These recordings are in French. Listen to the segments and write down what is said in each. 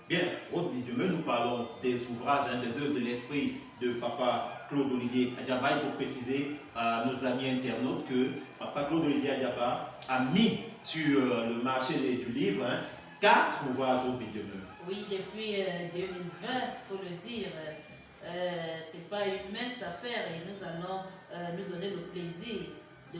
Bien, demain nous parlons des ouvrages, des œuvres de l'esprit de Papa Claude-Olivier Adiaba. Il faut préciser à nos amis internautes que Papa Claude-Olivier Adiaba a mis sur le marché du livre 4 ouvrages au demain. Oui, depuis 2020, il faut le dire. Ce n'est pas une mince affaire et nous allons nous donner le plaisir de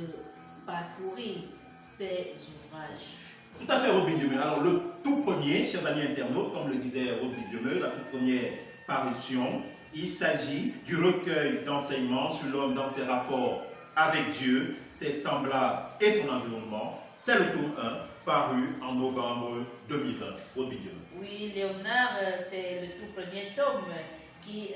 parcourir ces ouvrages. Tout à fait, Robin Demeux. Alors, le tout premier, chers amis internautes, comme le disait Robin Demeux, la toute première parution, il s'agit du recueil d'enseignements sur l'homme dans ses rapports avec Dieu, ses semblables et son environnement. C'est le tome 1, paru en novembre 2020. Robin Demeux. Oui, Léonard, c'est le tout premier tome qui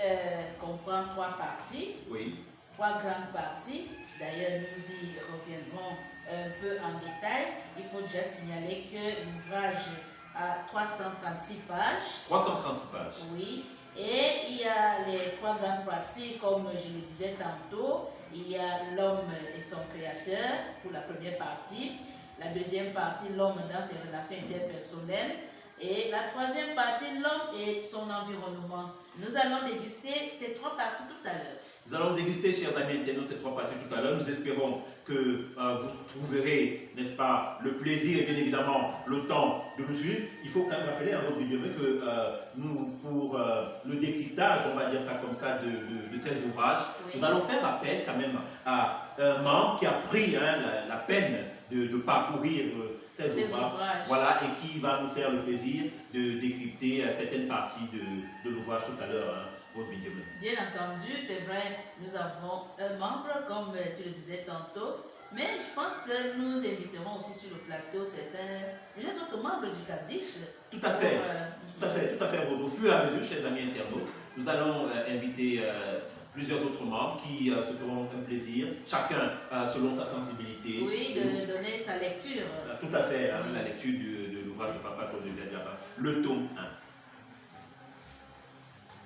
comprend 3 parties. Oui. 3 grandes parties. D'ailleurs, nous y reviendrons un peu en détail. Il faut déjà signaler que l'ouvrage a 336 pages. 336 pages. Oui. Et il y a les 3 grandes parties, comme je le disais tantôt. Il y a l'homme et son créateur pour la première partie. La deuxième partie, l'homme dans ses relations interpersonnelles. Et la troisième partie, l'homme et son environnement. Nous allons déguster ces 3 parties tout à l'heure. Nous allons déguster, chers amis internautes, ces 3 parties tout à l'heure. Nous espérons que vous trouverez, n'est-ce pas, le plaisir et bien évidemment le temps de nous suivre. Il faut quand même rappeler à votre vidéo que nous, pour le décryptage, on va dire ça comme ça, de ces ouvrages, oui, nous allons faire appel quand même à un membre qui a pris la peine de parcourir ces ouvrages. Voilà, et qui va nous faire le plaisir de décrypter certaines parties de l'ouvrage tout à l'heure. Bien entendu, c'est vrai, nous avons un membre, comme tu le disais tantôt, mais je pense que nous inviterons aussi sur le plateau plusieurs autres membres du Kaddish. Tout à fait, tout à fait. Au fur et à mesure, chers amis internautes, nous allons inviter plusieurs autres membres qui se feront un plaisir, chacun selon sa sensibilité. Oui, de donner sa lecture. Tout à fait, oui, la lecture de l'ouvrage de Papa Claude-Olivier Adiaba, le tome 1.